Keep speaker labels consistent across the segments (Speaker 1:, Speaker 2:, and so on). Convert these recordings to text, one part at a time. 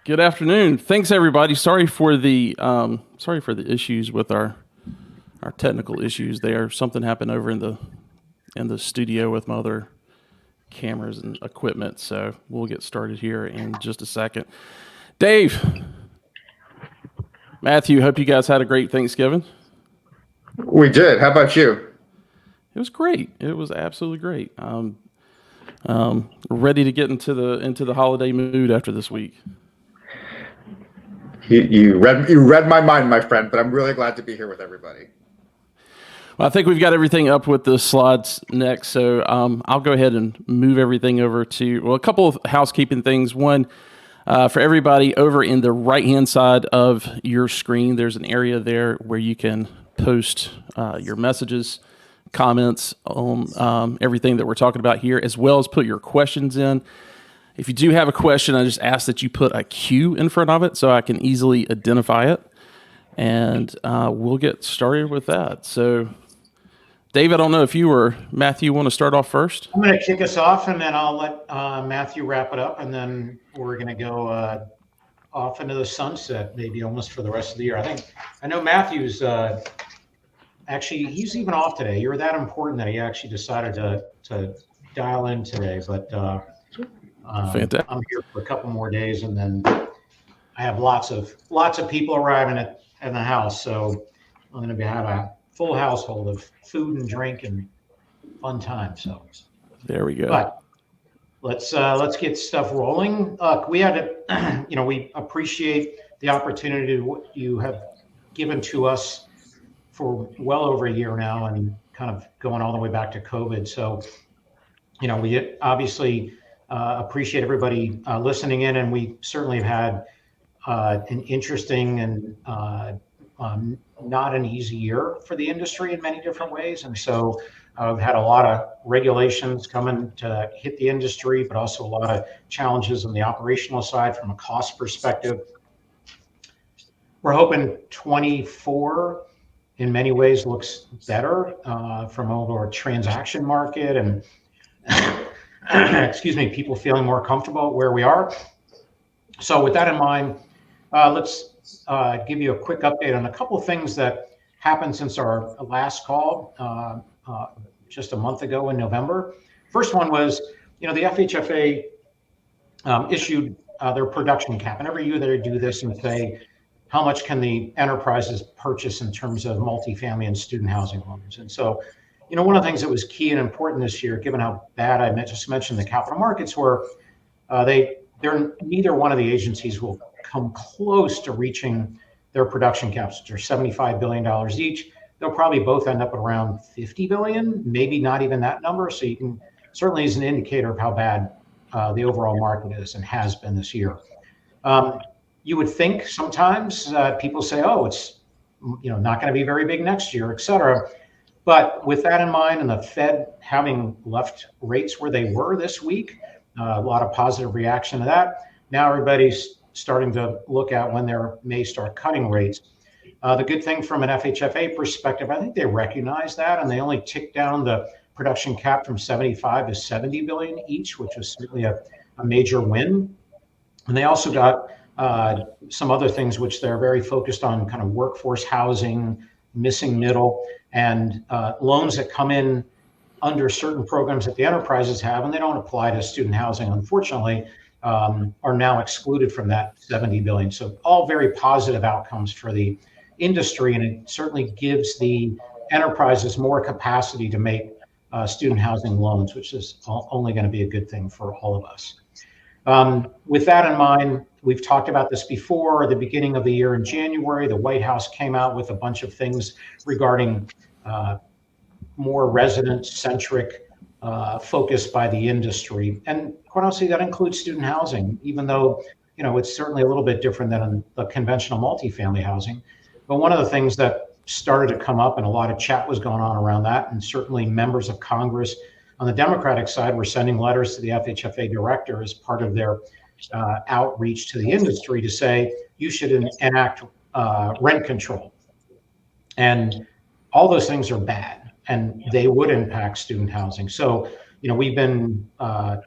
Speaker 1: Good afternoon. Thanks, everybody. Sorry for the issues with our technical issues there. Something happened over in the studio with my other cameras and equipment. So we'll get started here in just a second. Dave, Matthew, hope you guys had a great Thanksgiving.
Speaker 2: We did. How about you?
Speaker 1: It was great. It was absolutely great. Ready to get into the holiday mood after this week.
Speaker 2: You read my mind, my friend, but I'm really glad to be here with everybody.
Speaker 1: Well, I think we've got everything up with the slides next, so I'll go ahead and move everything over to, a couple of housekeeping things. One, for everybody over in the right-hand side of your screen, there's an area there where you can post your messages, comments on everything that we're talking about here, as well as put your questions in. If you do have a question, I just ask that you put a Q in front of it so I can easily identify it. And we'll get started with that. So, Dave, I don't know if you or Matthew want to start off first.
Speaker 3: I'm going to kick us off, and then I'll let Matthew wrap it up, and then we're going to go off into the sunset, maybe almost for the rest of the year. I know Matthew's actually, he's even off today. You're that important that he actually decided to dial in today, but I'm here for a couple more days, and then I have lots of people arriving in the house, so I'm going to have a full household of food and drink and fun time. So
Speaker 1: there we go.
Speaker 3: But let's get stuff rolling. We had to, we appreciate the opportunity you have given to us for well over a year now, and kind of going all the way back to COVID. So, we obviously appreciate everybody listening in, and we certainly have had an interesting and not an easy year for the industry in many different ways. And so we've had a lot of regulations coming to hit the industry, but also a lot of challenges on the operational side from a cost perspective. We're hoping 24 in many ways looks better from over a transaction market and people feeling more comfortable where we are. So with that in mind, let's give you a quick update on a couple of things that happened since our last call just a month ago in November. First one was, the FHFA issued their production cap, and every year they do this and say, how much can the enterprises purchase in terms of multifamily and student housing loans? And so, one of the things that was key and important this year, given how bad I just mentioned the capital markets were, neither one of the agencies will come close to reaching their production caps, which are $75 billion each. They'll probably both end up at around $50 billion, maybe not even that number. So you can certainly is an indicator of how bad the overall market is and has been this year. You would think sometimes people say, oh, it's not going to be very big next year, et cetera. But with that in mind, and the Fed having left rates where they were this week, a lot of positive reaction to that. Now everybody's starting to look at when they may start cutting rates. The good thing from an FHFA perspective, I think they recognize that, and they only ticked down the production cap from 75 to 70 billion each, which was certainly a major win. And they also got some other things which they're very focused on, kind of workforce housing, missing middle, and loans that come in under certain programs that the enterprises have, and they don't apply to student housing, unfortunately, are now excluded from that 70 billion. So all very positive outcomes for the industry, and it certainly gives the enterprises more capacity to make student housing loans, which is only going to be a good thing for all of us. With that in mind, we've talked about this before. At the beginning of the year in January, the White House came out with a bunch of things regarding more resident-centric focus by the industry. And quite honestly, that includes student housing, even though it's certainly a little bit different than the conventional multifamily housing. But one of the things that started to come up, and a lot of chat was going on around that, and certainly members of Congress on the Democratic side were sending letters to the FHFA director as part of their outreach to the industry to say, you should enact rent control. And all those things are bad, and they would impact student housing. So, we've been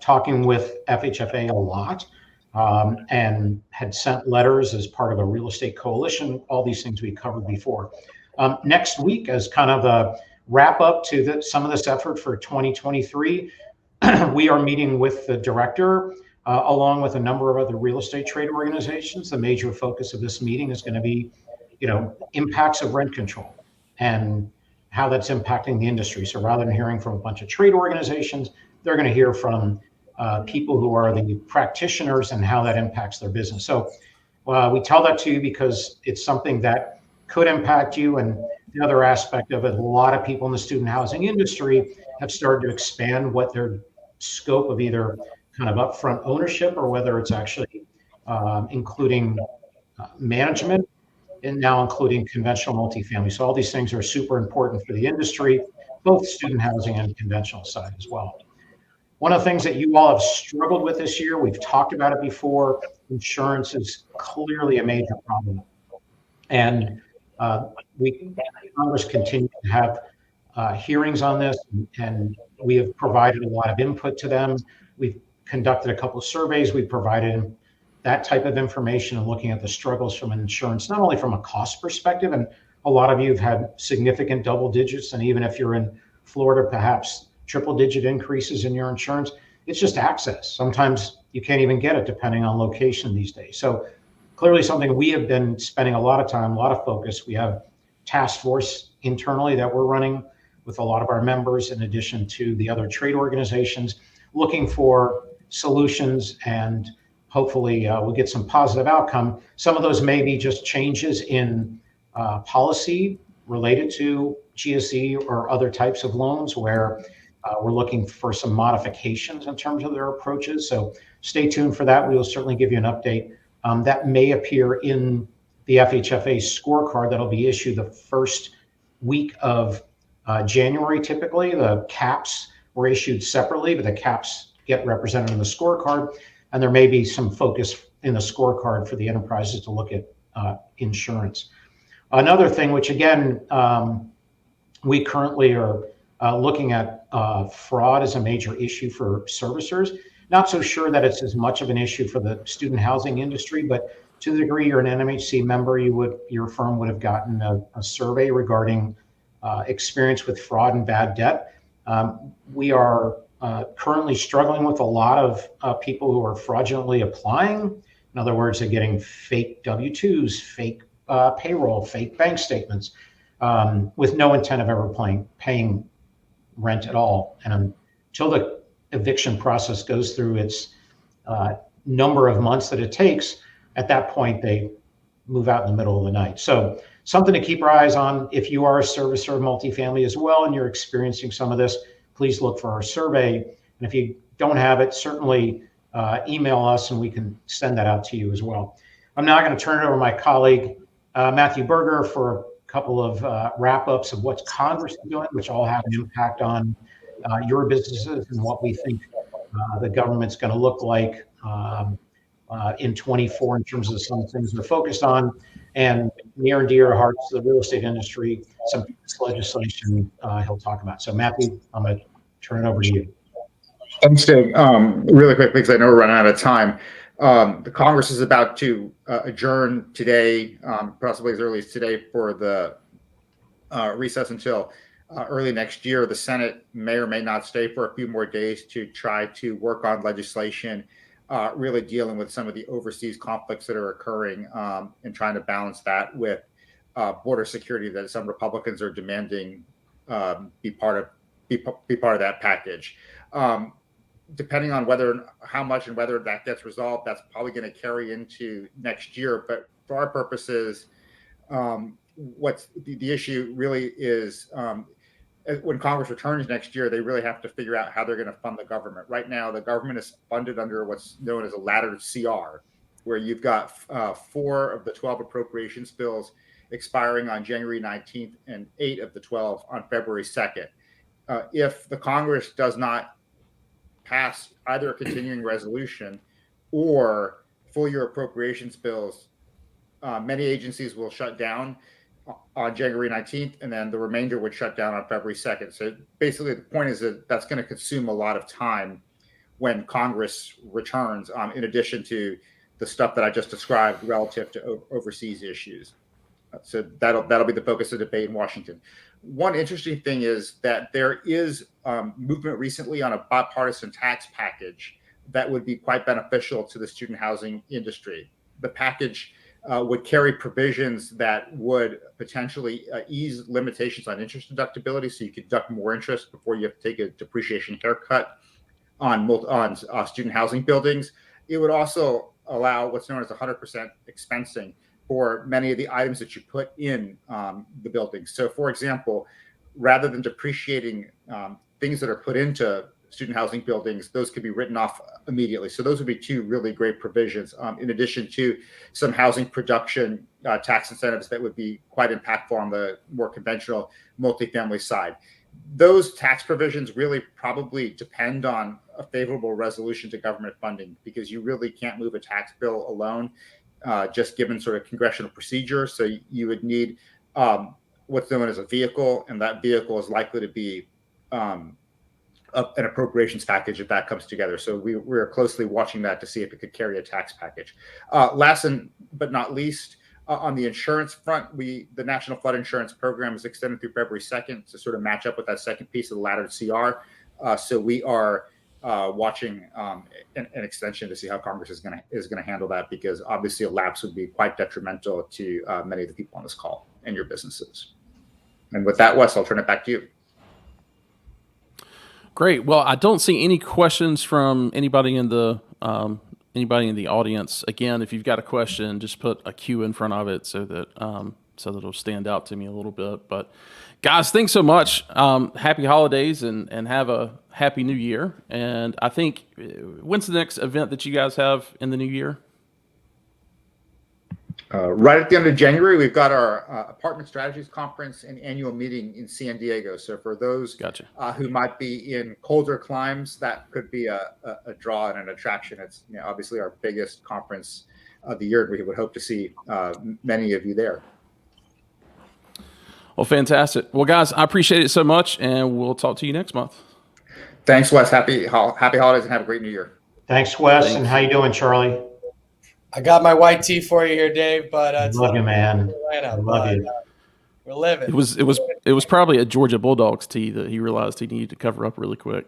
Speaker 3: talking with FHFA a lot. and had sent letters as part of a real estate coalition. All these things we covered before. Next week, as kind of a wrap up to some of this effort for 2023, we are meeting with the director along with a number of other real estate trade organizations. The major focus of this meeting is going to be, impacts of rent control and how that's impacting the industry. So rather than hearing from a bunch of trade organizations, they're going to hear from people who are the practitioners and how that impacts their business. So we tell that to you because it's something that could impact you. And the other aspect of it, a lot of people in the student housing industry have started to expand what their scope of either kind of upfront ownership or whether it's actually including management and now including conventional multifamily. So all these things are super important for the industry, both student housing and conventional side as well. One of the things that you all have struggled with this year, we've talked about it before, insurance is clearly a major problem. And Congress continues to have hearings on this, and we have provided a lot of input to them. We've conducted a couple of surveys. We've provided that type of information and looking at the struggles from insurance, not only from a cost perspective, and a lot of you have had significant double digits, and even if you're in Florida, perhaps triple digit increases in your insurance. It's just access. Sometimes you can't even get it depending on location these days. So clearly something we have been spending a lot of time, a lot of focus. We have task force internally that we're running with a lot of our members, in addition to the other trade organizations, looking for solutions, and hopefully we'll get some positive outcome. Some of those may be just changes in policy related to GSE or other types of loans where we're looking for some modifications in terms of their approaches. So stay tuned for that. We will certainly give you an update. That may appear in the FHFA scorecard that'll be issued the first week of January. Typically, the caps were issued separately, but the caps get represented in the scorecard. And there may be some focus in the scorecard for the enterprises to look at insurance. Another thing, which again, we currently are looking at fraud as a major issue for servicers. Not so sure that it's as much of an issue for the student housing industry, but to the degree you're an NMHC member, your firm would have gotten a survey regarding experience with fraud and bad debt. We are currently struggling with a lot of people who are fraudulently applying. In other words, they're getting fake W-2s, fake payroll, fake bank statements, with no intent of ever paying rent at all. And until the eviction process goes through its number of months that it takes, at that point they move out in the middle of the night. So something to keep our eyes on. If you are a servicer of multifamily as well and you're experiencing some of this, please look for our survey. And if you don't have it, certainly email us and we can send that out to you as well. I'm now going to turn it over to my colleague, Matthew Berger, for a couple of wrap-ups of what Congress is doing, which all have an impact on your businesses and what we think the government's going to look like in 24 in terms of some things they're focused on, and near and dear hearts to the real estate industry, some legislation he'll talk about. So Matthew, I'm going to turn it over to you.
Speaker 2: Thanks, Dave. Really quick, because I know we're running out of time. The Congress is about to adjourn today, possibly as early as today, for the recess until early next year. The Senate may or may not stay for a few more days to try to work on legislation really dealing with some of the overseas conflicts that are occurring and trying to balance that with border security that some Republicans are demanding be part of that package. Depending on how much and whether that gets resolved, that's probably going to carry into next year. But for our purposes, what's the issue really is when Congress returns next year, they really have to figure out how they're going to fund the government. Right now, the government is funded under what's known as a laddered CR, where you've got 4 of the 12 appropriations bills expiring on January 19th and 8 of the 12 on February 2nd. If the Congress does not pass either a continuing resolution or full-year appropriations bills, many agencies will shut down on January 19th, and then the remainder would shut down on February 2nd. So basically, the point is that that's going to consume a lot of time when Congress returns, in addition to the stuff that I just described relative to overseas issues. So that'll be the focus of debate in Washington. One interesting thing is that there is movement recently on a bipartisan tax package that would be quite beneficial to the student housing industry. The package would carry provisions that would potentially ease limitations on interest deductibility, so you could deduct more interest before you have to take a depreciation haircut on student housing buildings. It would also allow what's known as 100% expensing for many of the items that you put in the buildings. So, for example, rather than depreciating things that are put into student housing buildings, those could be written off immediately. So those would be two really great provisions, in addition to some housing production tax incentives that would be quite impactful on the more conventional multifamily side. Those tax provisions really probably depend on a favorable resolution to government funding, because you really can't move a tax bill alone, just given sort of congressional procedure. So you would need what's known as a vehicle, and that vehicle is likely to be an appropriations package if that comes together. So we're closely watching that to see if it could carry a tax package. Last but not least, on the insurance front, the National Flood Insurance Program is extended through February 2nd to sort of match up with that second piece of the laddered CR. So we are watching an extension to see how Congress is going to handle that, because obviously a lapse would be quite detrimental to many of the people on this call and your businesses. And with that, Wes, I'll turn it back to you.
Speaker 1: Great. Well, I don't see any questions from anybody in the audience. Again, if you've got a question, just put a Q in front of it so that it'll stand out to me a little bit. But guys, thanks so much. Happy holidays and have a happy new year. And I think, when's the next event that you guys have in the new year?
Speaker 2: Right at the end of January, we've got our Apartment Strategies Conference and annual meeting in San Diego. So for those who might be in colder climes, that could be a draw and an attraction. It's obviously our biggest conference of the year, and we would hope to see many of you there.
Speaker 1: Well, fantastic. Well, guys, I appreciate it so much, and we'll talk to you next month.
Speaker 2: Thanks, Wes. Happy holidays and have a great new year.
Speaker 3: Thanks, Wes. And how you doing, Charlie?
Speaker 4: I got my white tee for you here, Dave. But
Speaker 3: I love you, man. I love you.
Speaker 4: We're living.
Speaker 1: It was probably a Georgia Bulldogs tee that he realized he needed to cover up really quick.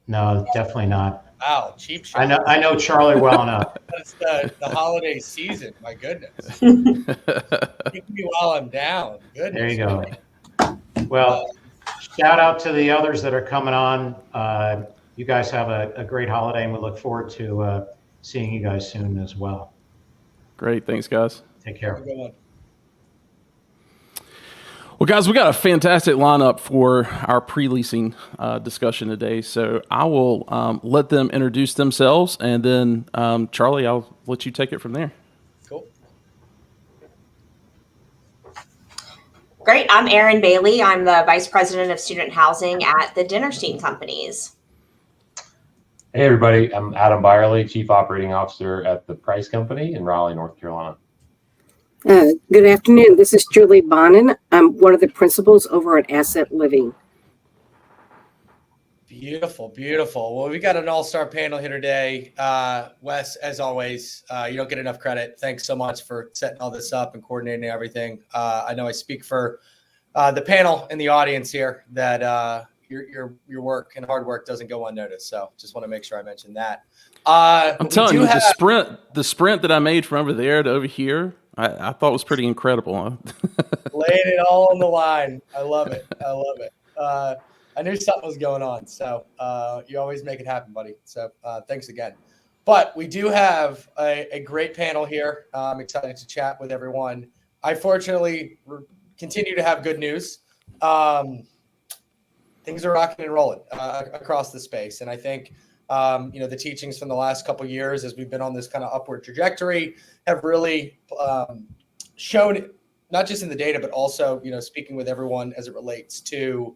Speaker 3: No, definitally not.
Speaker 4: Wow, cheap shot.
Speaker 3: I know Charlie well enough.
Speaker 4: It's the holiday season. My goodness. Keep me while I'm down. Goodness.
Speaker 3: There you go. Well, shout out to the others that are coming on. You guys have a great holiday, and we look forward to seeing you guys soon as well.
Speaker 1: Great. Thanks, guys.
Speaker 3: Take care.
Speaker 4: Have a good one.
Speaker 1: Well, guys, we got a fantastic lineup for our pre-leasing discussion today. So I will let them introduce themselves, and then Charlie, I'll let you take it from there.
Speaker 4: Cool.
Speaker 5: Great. I'm Aryn Bailey. I'm the Vice President of Student Housing at the Dinnerstein Companies.
Speaker 6: Hey, everybody. I'm Adam Byrley, Chief Operating Officer at the Price Company in Raleigh, North Carolina.
Speaker 7: Good afternoon. This is Julie Bonin. I'm one of the principals over at Asset Living.
Speaker 4: Beautiful, beautiful. Well, we got an all-star panel here today. Wes, as always, you don't get enough credit. Thanks so much for setting all this up and coordinating everything. I know I speak for the panel and the audience here that your work and hard work doesn't go unnoticed. So just want to make sure I mention that.
Speaker 1: I'm telling you, the sprint that I made from over there to over here, I thought was pretty incredible.
Speaker 4: Laying it all on the line. I love it. I love it. I knew something was going on. So you always make it happen, buddy. So thanks again. But we do have a great panel here. I'm excited to chat with everyone. I fortunately continue to have good news. Things are rocking and rolling across the space. And I think, the teachings from the last couple of years as we've been on this kind of upward trajectory have really shown, not just in the data, but also, speaking with everyone as it relates to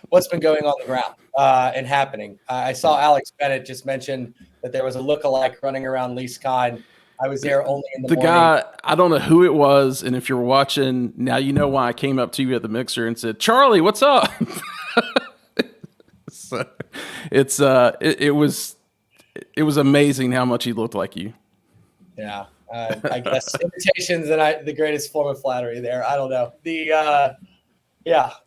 Speaker 4: what's been going on the ground and happening. I saw Alex Bennett just mention that there was a lookalike running around LeaseCon. I was there only in the morning.
Speaker 1: Guy, I don't know who it was, and if you're watching now, you know why I came up to you at the mixer and said, "Charlie, what's up?" So it was it was amazing how much he looked like you.
Speaker 4: Yeah. I guess invitations and the greatest form of flattery there. I don't know.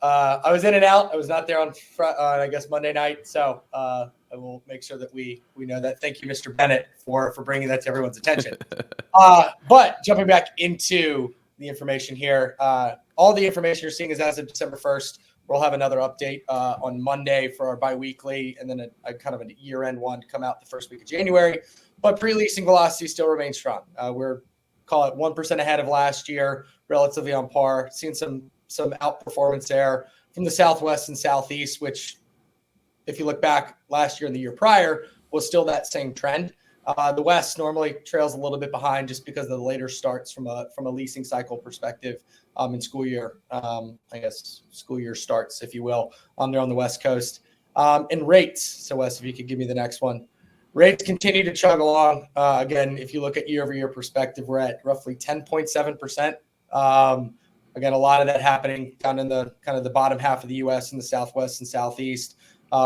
Speaker 4: I was in and out. I was not there on I guess Monday night. So I will make sure that we know that. Thank you, Mr. Bennett, for bringing that to everyone's attention. But jumping back into the information here, all the information you're seeing is as of December 1st. We'll have another update on Monday for our biweekly, and then a kind of a year-end one to come out the first week of January. But pre-leasing velocity still remains strong. We're call it 1% ahead of last year, relatively on par. Seeing some outperformance there from the Southwest and Southeast, which, if you look back last year and the year prior, was still that same trend. The West normally trails a little bit behind just because of the later starts from a leasing cycle perspective in school year. I guess school year starts, if you will, there on the West Coast. And rates. So Wes, if you could give me the next one. Rates continue to chug along. Again, if you look at year-over-year perspective, we're at roughly 10.7%. Again, a lot of that happening down in the kind of the bottom half of the U.S. in the Southwest and Southeast.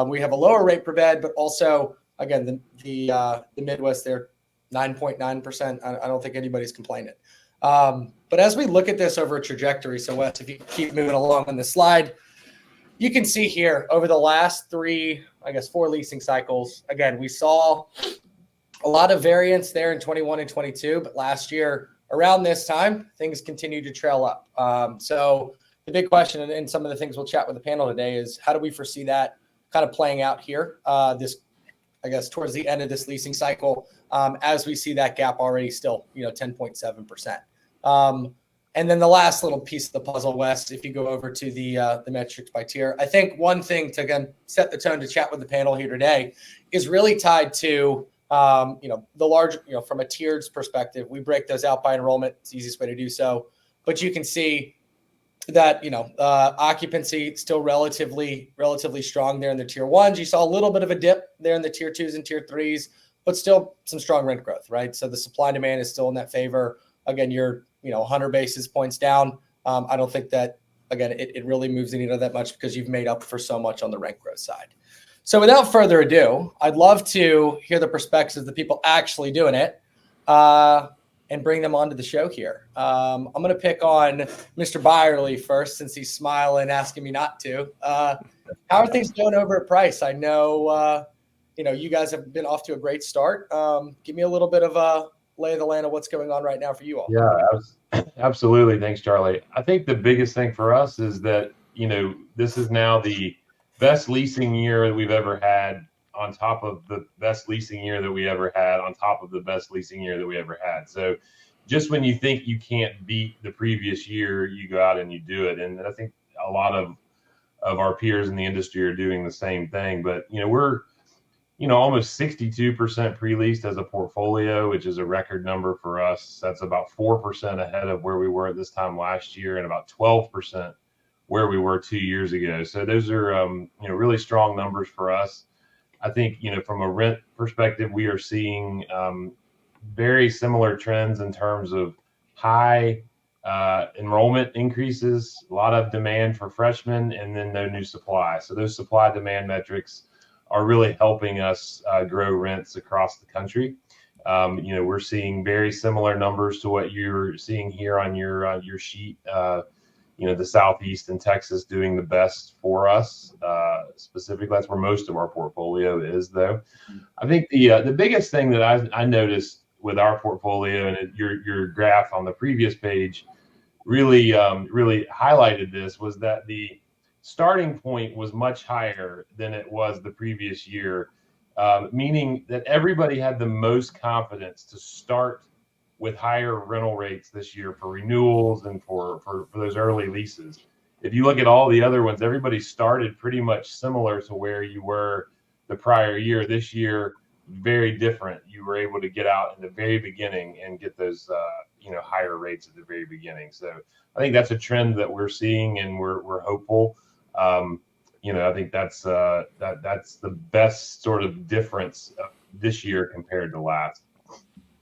Speaker 4: We have a lower rate per bed, but also, again, the Midwest there, 9.9%. I don't think anybody's complaining. But as we look at this over a trajectory, so Wes, if you keep moving along on the slide, you can see here over the last 4 leasing cycles, again, we saw a lot of variance there in 21 and 22, but last year around this time, things continue to trail up. So the big question, and some of the things we'll chat with the panel today, is how do we foresee that kind of playing out here towards the end of this leasing cycle, as we see that gap already still, 10.7%. And then the last little piece of the puzzle, Wes, if you go over to the metrics by tier, I think one thing to, again, set the tone to chat with the panel here today is really tied to, the large, from a tiered perspective. We break those out by enrollment. It's the easiest way to do so. But you can see that, occupancy still relatively strong there in the tier ones. You saw a little bit of a dip there in the tier twos and tier threes, but still some strong rent growth, right? So the supply and demand is still in that favor. Again, you're 100 basis points down. I don't think that, again, it really moves the needle that much because you've made up for so much on the rent growth side. So without further ado, I'd love to hear the perspectives of the people actually doing it and bring them onto the show here. I'm going to pick on Mr. Byrley first, since he's smiling, asking me not to. How are things going over at Price? I know, you guys have been off to a great start. Give me a little bit of a lay of the land of what's going on right now for you all.
Speaker 6: Yeah, absolutely. Thanks, Charlie. I think the biggest thing for us is that, this is now the best leasing year that we've ever had, on top of the best leasing year that we ever had, on top of the best leasing year that we ever had. So just when you think you can't beat the previous year, you go out and you do it. And I think a lot of our peers in the industry are doing the same thing. But, we're almost 62% pre-leased as a portfolio, which is a record number for us. That's about 4% ahead of where we were at this time last year, and about 12% where we were 2 years ago. So those are, really strong numbers for us. I think, from a rent perspective, we are seeing very similar trends in terms of high enrollment increases, a lot of demand for freshmen, and then no new supply. So those supply demand metrics are really helping us grow rents across the country. We're seeing very similar numbers to what you're seeing here on your sheet. The Southeast and Texas doing the best for us. Specifically, that's where most of our portfolio is, though. I think the biggest thing that I noticed with our portfolio, and your graph on the previous page really highlighted this, was that the starting point was much higher than it was the previous year, meaning that everybody had the most confidence to start with higher rental rates this year for renewals and for those early leases. If you look at all the other ones, everybody started pretty much similar to where you were the prior year. This year, very different. You were able to get out in the very beginning and get those higher rates at the very beginning. So I think that's a trend that we're seeing, and we're hopeful. I think that's the best sort of difference this year compared to last.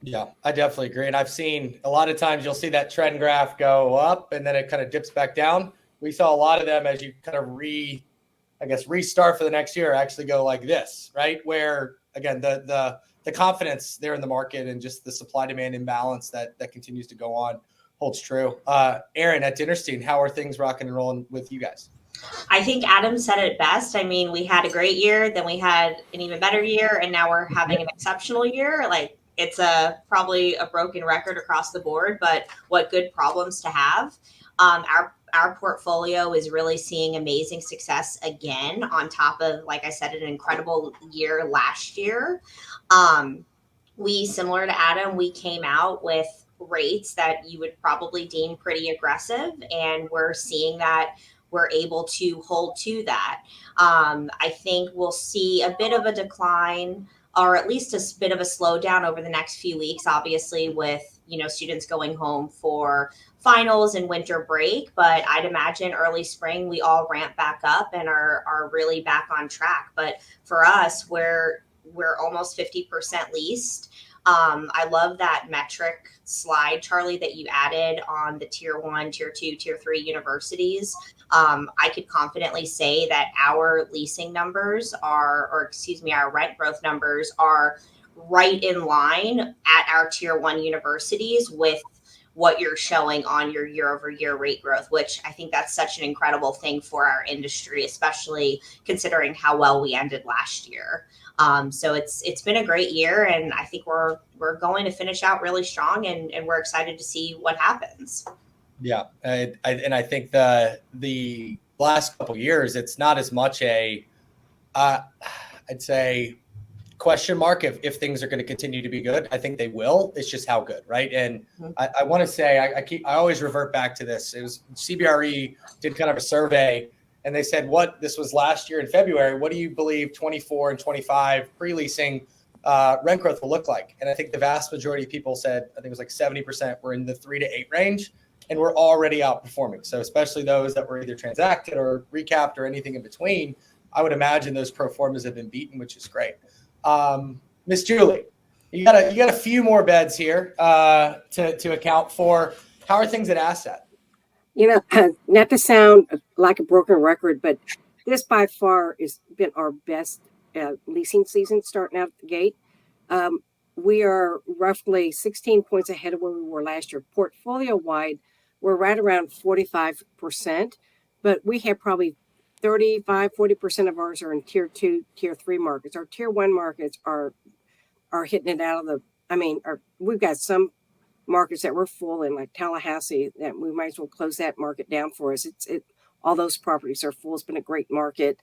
Speaker 4: Yeah, I definitely agree. And I've seen a lot of times you'll see that trend graph go up and then it kind of dips back down. We saw a lot of them as you kind of restart for the next year actually go like this, right? Where, again, the the confidence there in the market and just the supply demand imbalance that continues to go on holds true. Aryn, at Dinnerstein, how are things rocking and rolling with you guys?
Speaker 5: I think Adam said it best. I mean, we had a great year, then we had an even better year, and now we're having an exceptional year. Like, it's probably a broken record across the board, but what good problems to have. Our portfolio is really seeing amazing success again, on top of, like I said, an incredible year last year. We, similar to Adam, we came out with rates that you would probably deem pretty aggressive, and we're seeing that we're able to hold to that. I think we'll see a bit of a decline, or at least a bit of a slowdown over the next few weeks, obviously with, students going home for finals and winter break. But I'd imagine early spring, we all ramp back up and are really back on track. But for us, we're almost 50% leased. I love that metric slide, Charlie, that you added on the tier 1, tier 2, tier 3 universities. I could confidently say that our leasing numbers our rent growth numbers are right in line at our tier 1 universities with what you're showing on your year-over-year rate growth, which I think that's such an incredible thing for our industry, especially considering how well we ended last year. So it's been a great year, and I think we're going to finish out really strong, and we're excited to see what happens.
Speaker 4: Yeah, I think the last couple of years, it's not as much I'd say question mark if things are going to continue to be good. I think they will. It's just how good, right? And I want to say I always revert back to this. It was CBRE did kind of a survey, and they said this was last year in February. What do you believe 24 and 25 pre-leasing rent growth will look like? And I think the vast majority of people said, I think it was like 70% were in the 3 to 8 range, and we're already outperforming. So especially those that were either transacted or recapped or anything in between, I would imagine those pro formas have been beaten, which is great. Miss Julie, you got a few more beds here to account for. How are things at Asset?
Speaker 7: Not to sound like a broken record, but this by far has been our best leasing season starting out the gate. We are roughly 16 points ahead of where we were last year. Portfolio wide, we're right around 45%, but we have probably 40% of ours are in tier 2, tier 3 markets. Our tier 1 markets are hitting it out of we've got some markets that we're full in, like Tallahassee, that we might as well close that market down for us. All those properties are full. It's been a great market.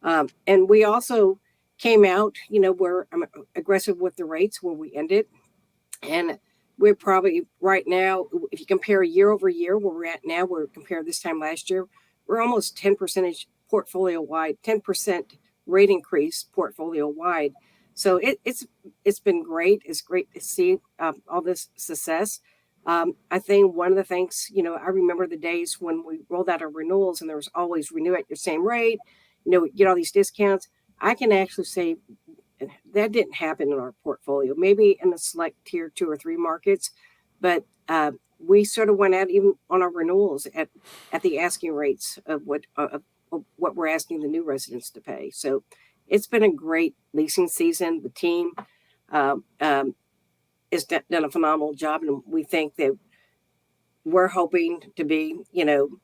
Speaker 7: And we also came out, we're aggressive with the rates where we ended. And we're probably right now, if you compare year over year where we're at now, we're compared this time last year, we're almost 10% portfolio wide, 10% rate increase portfolio wide. So it's been great. It's great to see all this success. I think one of the things, I remember the days when we rolled out our renewals and there was always renew at your same rate, get all these discounts. I can actually say that didn't happen in our portfolio, maybe in the select tier 2 or 3 markets, but we sort of went out even on our renewals at the asking rates of what we're asking the new residents to pay. So it's been a great leasing season. The team has done a phenomenal job, and we think that we're hoping to be, in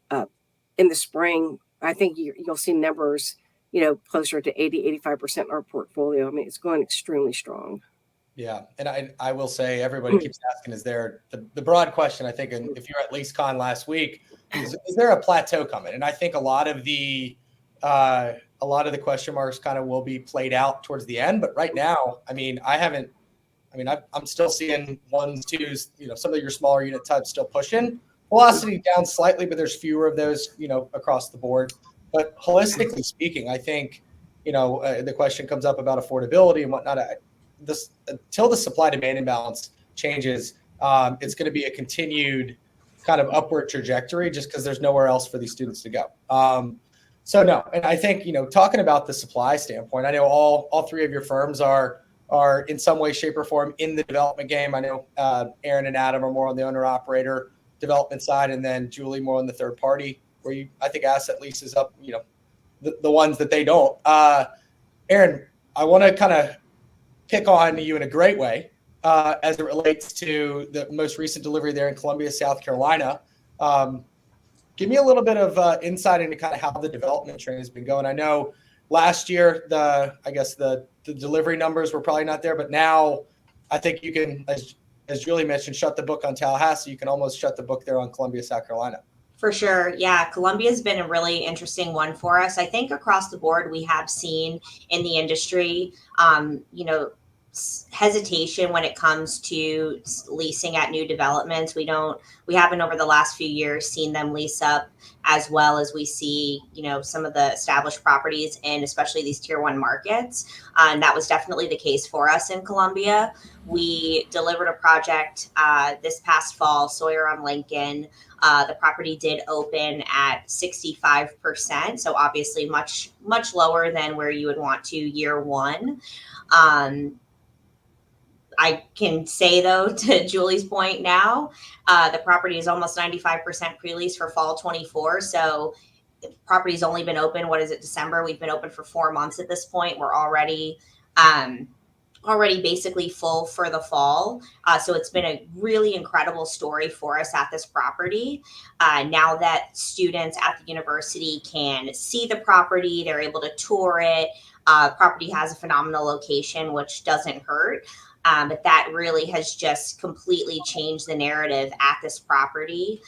Speaker 7: the spring, I think you'll see numbers, closer to 80-85% in our portfolio. I mean, it's going extremely strong.
Speaker 4: Yeah. And I will say, everybody keeps asking, is there the broad question, I think, and if you're at LeaseCon last week, is there a plateau coming? And I think a lot of the question marks kind of will be played out towards the end. But right now, I'm still seeing 1s, 2s, some of your smaller unit types still pushing. Velocity down slightly, but there's fewer of those, across the board. But holistically speaking, I think, the question comes up about affordability and whatnot. Until the supply-demand imbalance changes, it's going to be a continued kind of upward trajectory just because there's nowhere else for these students to go. So no, and I think, talking about the supply standpoint, I know all 3 of your firms are in some way, shape, or form in the development game. I know Aryn and Adam are more on the owner-operator development side, and then Julie more on the third party, where I think asset leases up, the ones that they don't. Aryn, I want to kind of pick on you in a great way as it relates to the most recent delivery there in Columbia, South Carolina. Give me a little bit of insight into kind of how the development train has been going. I know last year, the delivery numbers were probably not there, but now I think you can, as Julie mentioned, shut the book on Tallahassee. You can almost shut the book there on Columbia, South Carolina.
Speaker 5: For sure. Yeah. Columbia's been a really interesting one for us. I think across the board, we have seen in the industry, hesitation when it comes to leasing at new developments. We haven't over the last few years seen them lease up as well as we see, some of the established properties in especially these tier 1 markets. And that was definitely the case for us in Columbia. We delivered a project this past fall, Sawyer on Lincoln. The property did open at 65%. So obviously much, much lower than where you would want to year one. I can say, though, to Julie's point now, the property is almost 95% pre-leased for fall 24. So the property's only been open, December? We've been open for 4 months at this point. We're already basically full for the fall. So it's been a really incredible story for us at this property. Now that students at the university can see the property, they're able to tour it. Property has a phenomenal location, which doesn't hurt. But that really has just completely changed the narrative at this property.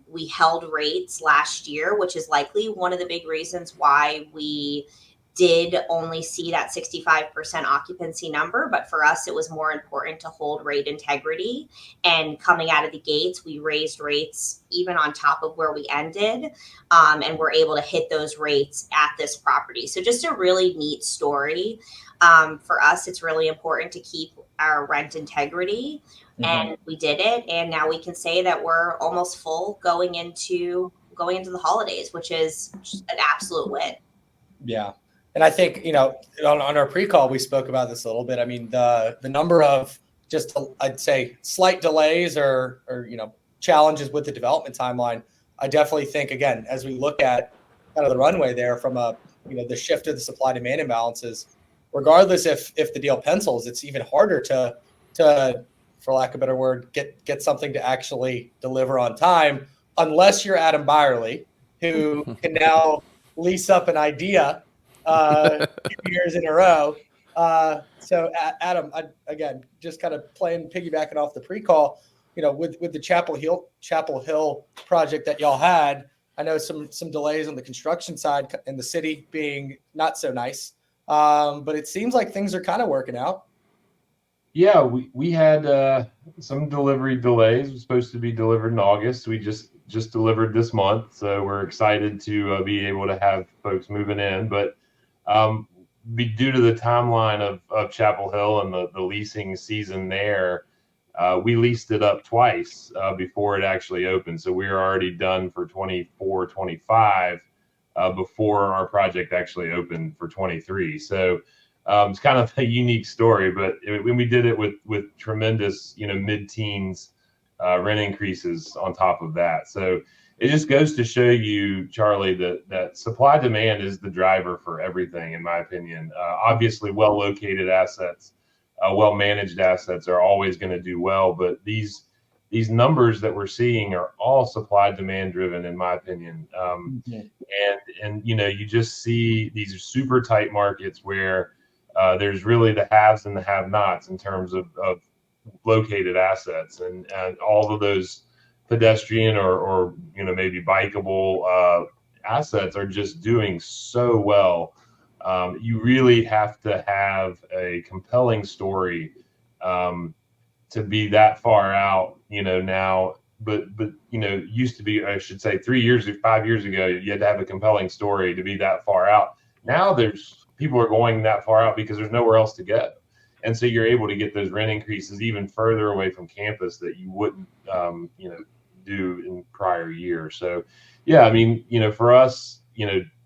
Speaker 5: We held rates last year, which is likely one of the big reasons why we did only see that 65% occupancy number. But for us, it was more important to hold rate integrity. And coming out of the gates, we raised rates even on top of where we ended. And we're able to hit those rates at this property. So just a really neat story. For us, it's really important to keep our rent integrity. And we did it. And now we can say that we're almost full going into the holidays, which is just an absolute win.
Speaker 4: Yeah. And I think, on our pre-call, we spoke about this a little bit. I mean, the number of just, I'd say, slight delays or challenges with the development timeline, I definitely think, again, as we look at kind of the runway there from the shift of the supply-demand imbalances, regardless if the deal pencils, it's even harder to, for lack of a better word, get something to actually deliver on time, unless you're Adam Byrley, who can now lease up an idea 2 years in a row. So Adam, again, just kind of piggybacking off the pre-call, with the Chapel Hill project that y'all had, I know some delays on the construction side in the city being not so nice. But it seems like things are kind of working out.
Speaker 6: Yeah, we had some delivery delays. It was supposed to be delivered in August. We just delivered this month, so we're excited to be able to have folks moving in. But due to the timeline of Chapel Hill and the leasing season there, we leased it up twice before it actually opened. So we were already done for 24, 25 before our project actually opened for 23. So it's kind of a unique story, but when we did it with tremendous, mid-teens rent increases on top of that. So it just goes to show you, Charlie, that supply demand is the driver for everything, in my opinion. Obviously, well-located assets, well-managed assets are always going to do well, but these numbers that we're seeing are all supply demand driven, in my opinion. And you just see these are super tight markets where there's really the haves and the have-nots in terms of located assets, and all of those pedestrian or maybe bikeable assets are just doing so well. You really have to have a compelling story to be that far out, now. But used to be, I should say, 5 years ago, you had to have a compelling story to be that far out. Now people are going that far out because there's nowhere else to go. And so you're able to get those rent increases even further away from campus that you wouldn't, do in prior years. So, yeah, I mean, for us,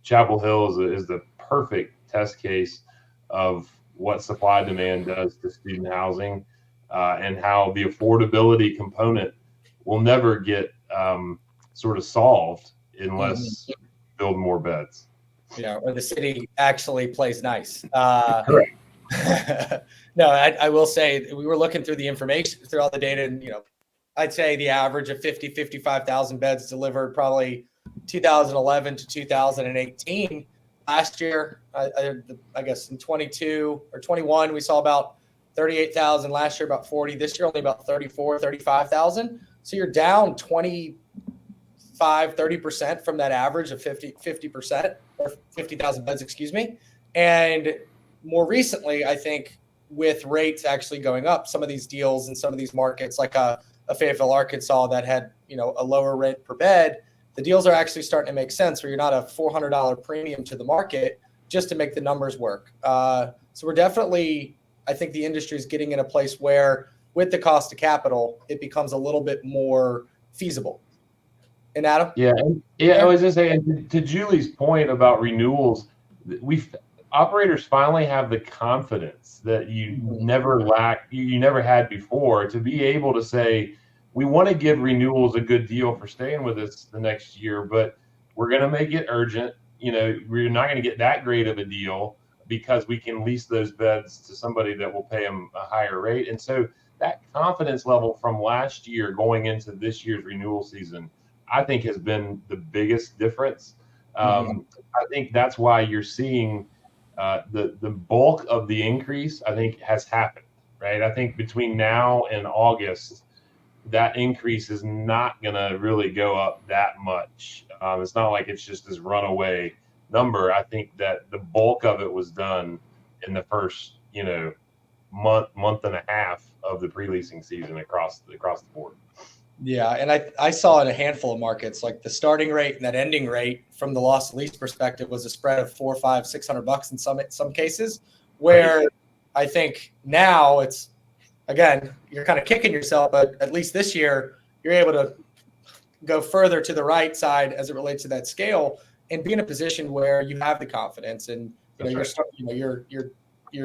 Speaker 6: Chapel Hill is the perfect test case of what supply demand does to student housing, and how the affordability component will never get sort of solved unless you build more beds.
Speaker 4: Or the city actually plays nice.
Speaker 6: Correct.
Speaker 4: No, I will say we were looking through the information, through all the data, and I'd say the average of 55,000 beds delivered probably 2011 to 2018. Last year, I guess in 22 or 21, we saw about 38,000. Last year, about 40. This year, only about 34, 35,000. So you're down 30% from that average of 50% or 50,000 beds, excuse me. And more recently, I think with rates actually going up, some of these deals in some of these markets, like a Fayetteville, Arkansas, that had a lower rent per bed, the deals are actually starting to make sense where you're not a $400 premium to the market just to make the numbers work. So we're definitely, I think the industry is getting in a place where with the cost of capital, it becomes a little bit more feasible. And Adam?
Speaker 6: Yeah. I was just saying to Julie's point about renewals, operators finally have the confidence that you never had before to be able to say, we want to give renewals a good deal for staying with us the next year, but we're going to make it urgent. We're not going to get that great of a deal because we can lease those beds to somebody that will pay them a higher rate. And so that confidence level from last year going into this year's renewal season, I think has been the biggest difference. I think that's why you're seeing the bulk of the increase, I think, has happened, right? I think between now and August, that increase is not going to really go up that much. It's not like it's just this runaway number. I think that the bulk of it was done in the first, month and a half of the pre-leasing season across the board.
Speaker 4: Yeah, and I saw in a handful of markets, like the starting rate and that ending rate from the loss to lease perspective was a spread of $400, $500, $600 in some cases, where I think now it's, again, you're kind of kicking yourself, but at least this year you're able to go further to the right side as it relates to that scale and be in a position where you have the confidence and your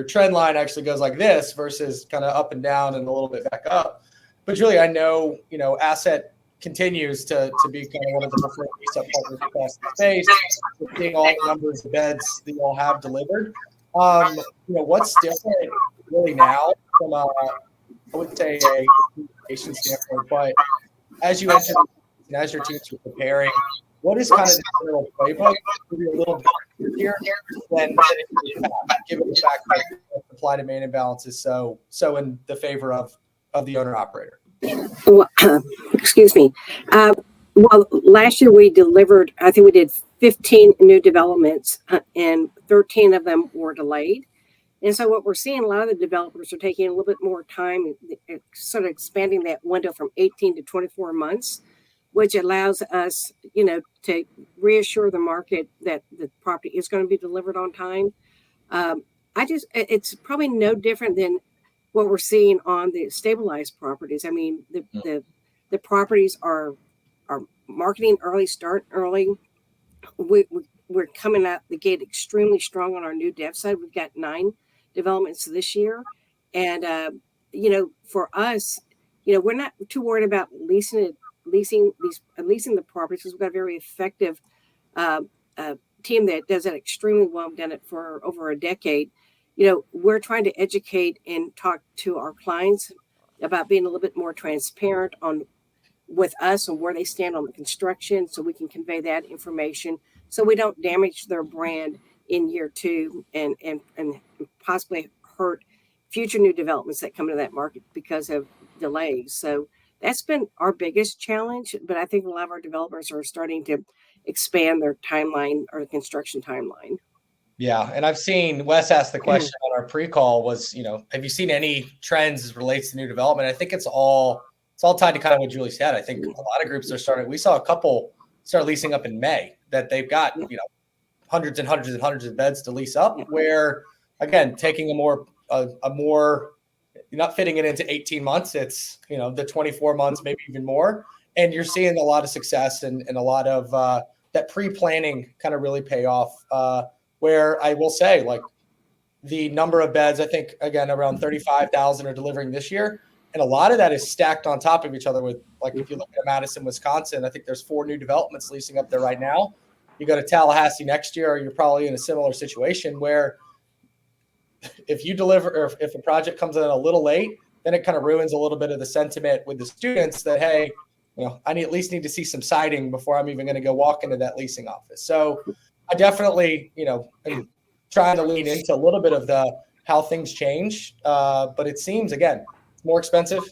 Speaker 4: trend line actually goes like this versus kind of up and down and a little bit back up. But Julie, I know, Asset continues to be kind of one of the preferred lease-up partners across the space. We're seeing all the numbers of beds that you all have delivered. What's different really now from I would say a communication standpoint, but as you enter and as your teams are preparing, what is kind of the general playbook to be a little bit here than given the fact that the supply-demand imbalance is so in the favor of the owner-operator?
Speaker 7: Well, excuse me. Well, last year we delivered, I think we did 15 new developments and 13 of them were delayed. And so what we're seeing, a lot of the developers are taking a little bit more time, sort of expanding that window from 18 to 24 months, which allows us, to reassure the market that the property is going to be delivered on time. It's probably no different than what we're seeing on the stabilized properties. I mean, the properties are marketing early, start early. We're coming out the gate extremely strong on our new dev side. We've got 9 developments this year. And, for us, we're not too worried about leasing the properties because we've got a very effective team that does that extremely well. We've done it for over a decade. We're trying to educate and talk to our clients about being a little bit more transparent with us and where they stand on the construction so we can convey that information so we don't damage their brand in year 2 and possibly hurt future new developments that come into that market because of delays. So that's been our biggest challenge, but I think a lot of our developers are starting to expand their timeline or the construction timeline.
Speaker 4: Yeah, and I've seen Wes ask the question on our pre-call was, have you seen any trends as relates to new development? I think it's all tied to kind of what Julie said. I think a lot of groups are starting. We saw a couple start leasing up in May that they've got, hundreds and hundreds and hundreds of beds to lease up. Where again, taking a more you're not fitting it into 18 months. It's the 24 months, maybe even more. And you're seeing a lot of success and a lot of that pre-planning kind of really pay off. Where I will say, like, the number of beds, I think, again, around 35,000 are delivering this year. And a lot of that is stacked on top of each other with, like, if you look at Madison, Wisconsin, I think there's 4 new developments leasing up there right now. You go to Tallahassee next year, you're probably in a similar situation where if you deliver, or if a project comes in a little late, then it kind of ruins a little bit of the sentiment with the students that, hey, I at least need to see some siding before I'm even going to go walk into that leasing office. So I definitely, am trying to lean into a little bit of how things change. But it seems, again, it's more expensive,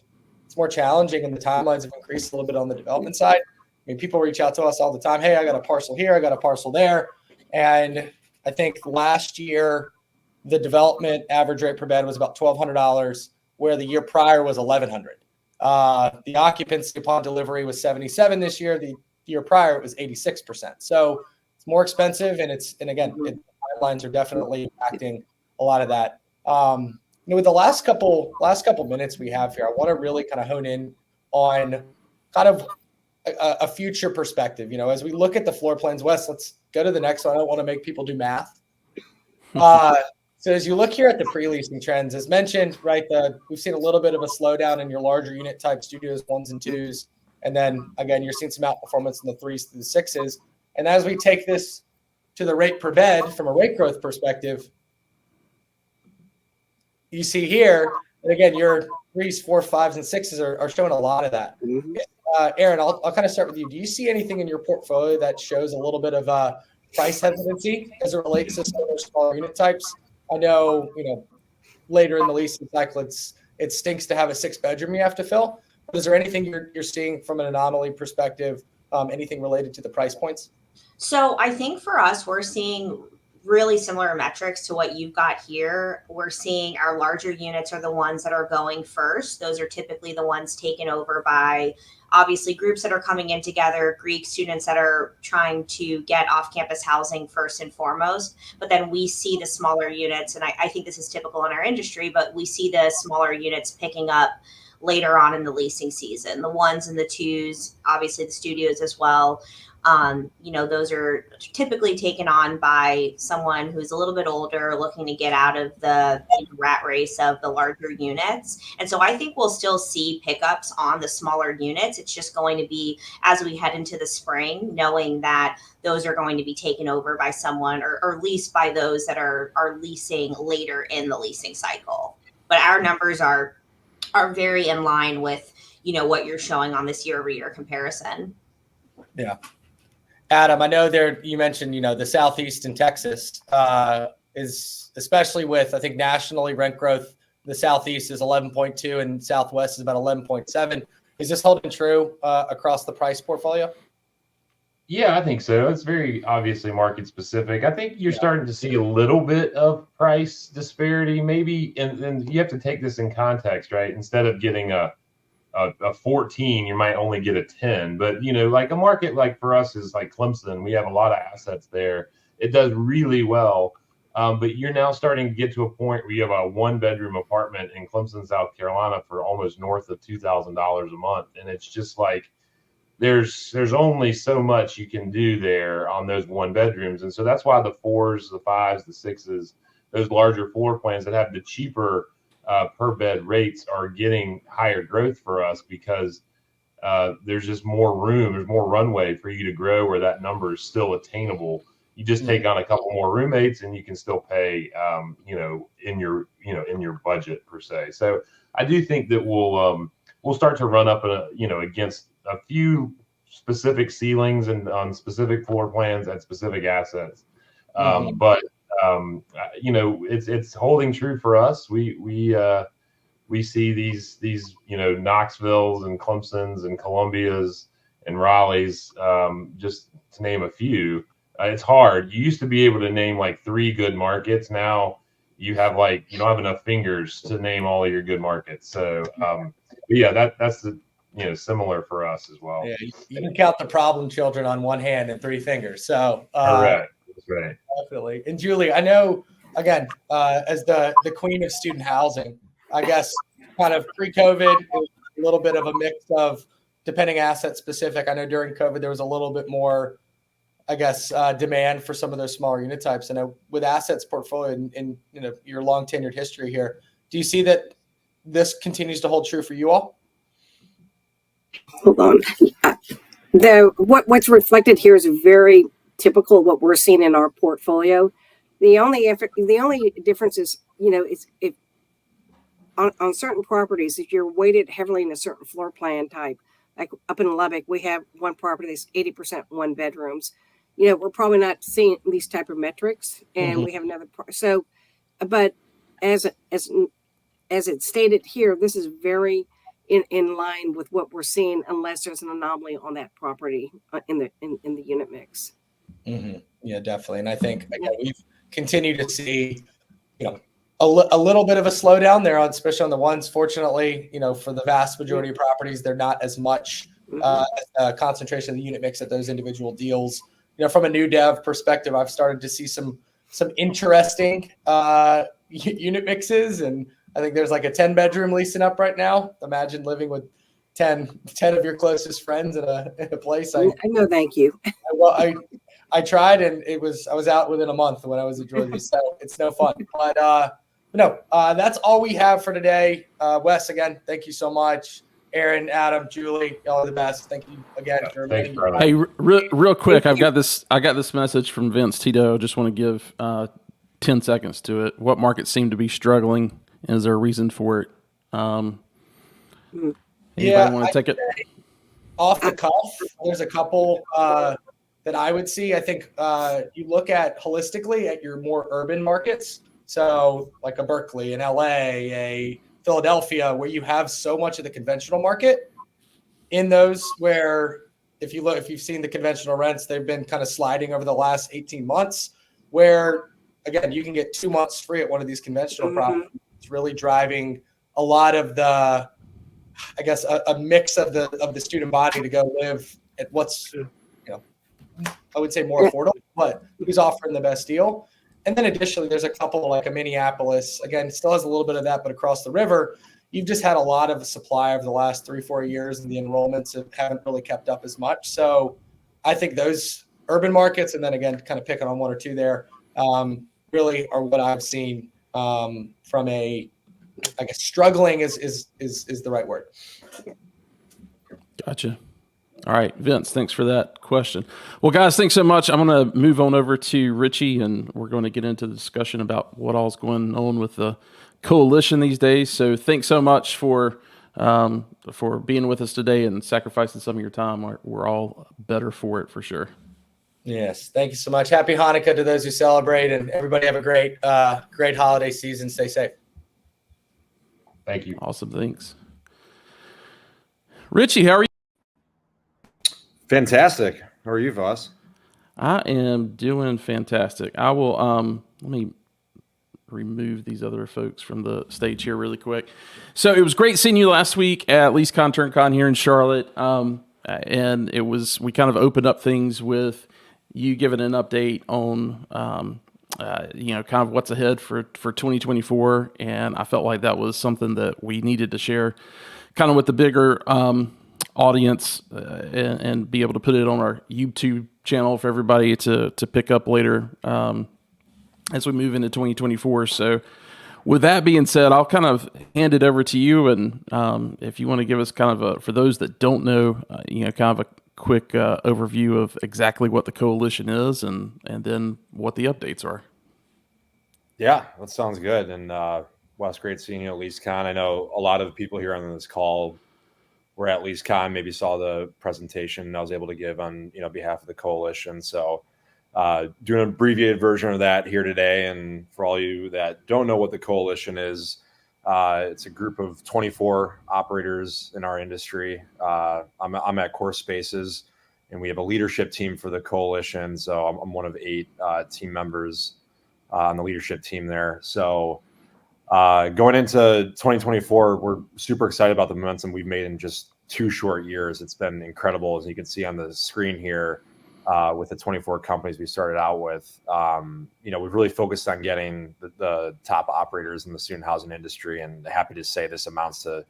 Speaker 4: it's more challenging, and the timelines have increased a little bit on the development side. I mean, people reach out to us all the time. Hey, I got a parcel here, I got a parcel there. And I think last year, the development average rate per bed was about $1,200, where the year prior was $1,100. The occupancy upon delivery was 77 this year. The year prior, it was 86%. So it's more expensive, and the timelines are definitely impacting a lot of that. With the last couple minutes we have here, I want to really kind of hone in on kind of a future perspective. As we look at the floor plans, Wes, let's go to the next one. I don't want to make people do math. So as you look here at the pre-leasing trends, as mentioned, right, we've seen a little bit of a slowdown in your larger unit type studios, 1s and 2s. And then again, you're seeing some outperformance in the 3s to the 6s. And as we take this to the rate per bed from a rate growth perspective, you see here, and again, your 3s, 4s, 5s, and 6s are showing a lot of that. Aryn, I'll kind of start with you. Do you see anything in your portfolio that shows a little bit of price hesitancy as it relates to some of those smaller unit types? I know, later in the leasing cycle, it stinks to have a 6-bedroom you have to fill. But is there anything you're seeing from an anomaly perspective, anything related to the price points?
Speaker 5: So I think for us, we're seeing really similar metrics to what you've got here. We're seeing our larger units are the ones that are going first. Those are typically the ones taken over by obviously groups that are coming in together, Greek students that are trying to get off-campus housing first and foremost. But then we see the smaller units, and I think this is typical in our industry, but we see the smaller units picking up later on in the leasing season. The 1s and the 2s, obviously the studios as well. Those are typically taken on by someone who's a little bit older, looking to get out of the rat race of the larger units. And so I think we'll still see pickups on the smaller units. It's just going to be as we head into the spring, knowing that those are going to be taken over by someone or leased by those that are leasing later in the leasing cycle. But our numbers are very in line with, what you're showing on this year-over-year comparison.
Speaker 4: Yeah. Adam, I know you mentioned, the Southeast and Texas is, especially with, I think nationally rent growth, the Southeast is 11.2 and Southwest is about 11.7. Is this holding true across the price portfolio?
Speaker 6: Yeah, I think so. It's very obviously market specific. I think you're starting to see a little bit of price disparity, maybe, and you have to take this in context, right? Instead of getting a 14, you might only get a 10. But, like a market like for us is like Clemson. We have a lot of assets there. It does really well. But you're now starting to get to a point where you have a 1-bedroom apartment in Clemson, South Carolina for almost north of $2,000 a month. And it's just like, there's only so much you can do there on those 1 bedrooms. And so that's why the 4s, the 5s, the 6s, those larger floor plans that have the cheaper per bed rates are getting higher growth for us because there's just more room, there's more runway for you to grow where that number is still attainable. You just take on a couple more roommates and you can still pay, in your budget per se. So I do think that we'll start to run up, against a few specific ceilings and on specific floor plans at specific assets. But it's holding true for us. We see these Knoxvilles and Clemsons and Columbias and Raleighs, just to name a few. It's hard. You used to be able to name like 3 good markets. Now you have you don't have enough fingers to name all of your good markets. So that's the similar for us as well.
Speaker 4: Yeah, you can count the problem children on one hand and 3 fingers. So
Speaker 6: correct. That's right.
Speaker 4: Definitely. And Julie, I know, again, as the queen of student housing, I guess kind of pre-COVID, it was a little bit of a mix of depending asset specific. I know during COVID, there was a little bit more, demand for some of those smaller unit types. And with assets portfolio in your long tenured history here, do you see that this continues to hold true for you all?
Speaker 7: Hold on. What's reflected here is very typical of what we're seeing in our portfolio. The only difference is it's if on certain properties, if you're weighted heavily in a certain floor plan type, like up in Lubbock, we have one property that's 80% one bedrooms. We're probably not seeing these type of metrics, and we have another. But as it's stated here, this is very in line with what we're seeing, unless there's an anomaly on that property in the unit mix.
Speaker 4: Yeah, definitely. And I think again, we've continued to see, a little bit of a slowdown there on, especially on the ones. Fortunately, for the vast majority of properties, they're not as much concentration of the unit mix at those individual deals. From a new dev perspective, I've started to see some interesting unit mixes, and I think there's like a 10-bedroom leasing up right now. Imagine living with 10 of your closest friends in a place.
Speaker 7: I know, thank you.
Speaker 4: I tried, and I was out within a month when I was in Georgia, so it's no fun. But no, that's all we have for today. Wes, again, thank you so much. Aryn, Adam, Julie, all the best. Thank you again for remaining.
Speaker 1: Hey, real quick, I got this message from Vince Tito. Just want to give 10 seconds to it. What markets seem to be struggling? Is there a reason for it? Anybody want to take it?
Speaker 4: Off the cuff, there's a couple that I would see. I think you look at holistically at your more urban markets. So like a Berkeley, an LA, a Philadelphia, where you have so much of the conventional market in those, where if you've seen the conventional rents, they've been kind of sliding over the last 18 months, where again, you can get 2 months free at one of these conventional properties. It's really driving a lot of the, I guess, a mix of the student body to go live at what's, I would say more affordable, but who's offering the best deal. And then additionally, there's a couple like a Minneapolis, again, still has a little bit of that, but across the river, you've just had a lot of supply over the last 3-4 years, and the enrollments haven't really kept up as much. So I think those urban markets, and then again, kind of picking on one or two there, really are what I've seen from a, I guess, struggling is the right word.
Speaker 1: Gotcha. All right, Vince, thanks for that question. Well, guys, thanks so much. I'm going to move on over to Richie, and we're going to get into the discussion about what all's going on with the coalition these days. So thanks so much for being with us today and sacrificing some of your time. We're all better for it, for sure.
Speaker 4: Yes, thank you so much. Happy Hanukkah to those who celebrate, and everybody have a great holiday season. Stay safe.
Speaker 6: Thank you.
Speaker 1: Awesome, thanks. Richie, how are you?
Speaker 8: Fantastic. How are you, Voss?
Speaker 1: I am doing fantastic. I will let me remove these other folks from the stage here really quick. So it was great seeing you last week at LeaseCon TurnCon here in Charlotte. And we kind of opened up things with you giving an update on kind of what's ahead for 2024. And I felt like that was something that we needed to share kind of with the bigger audience and be able to put it on our YouTube channel for everybody to pick up later as we move into 2024. So with that being said, I'll kind of hand it over to you. And if you want to give us kind of for those that don't know, kind of a quick overview of exactly what the coalition is and then what the updates are.
Speaker 8: Yeah, that sounds good. And Wes, great seeing you at LeaseCon. I know a lot of the people here on this call were at LeaseCon, maybe saw the presentation I was able to give on behalf of the coalition. So doing an abbreviated version of that here today. And for all you that don't know what the coalition is, it's a group of 24 operators in our industry. I'm at Core Spaces, and we have a leadership team for the coalition. So I'm one of 8 team members on the leadership team there. So going into 2024, we're super excited about the momentum we've made in just 2 short years. It's been incredible, as you can see on the screen here, with the 24 companies we started out with. We've really focused on getting the top operators in the student housing industry, and happy to say this amounts to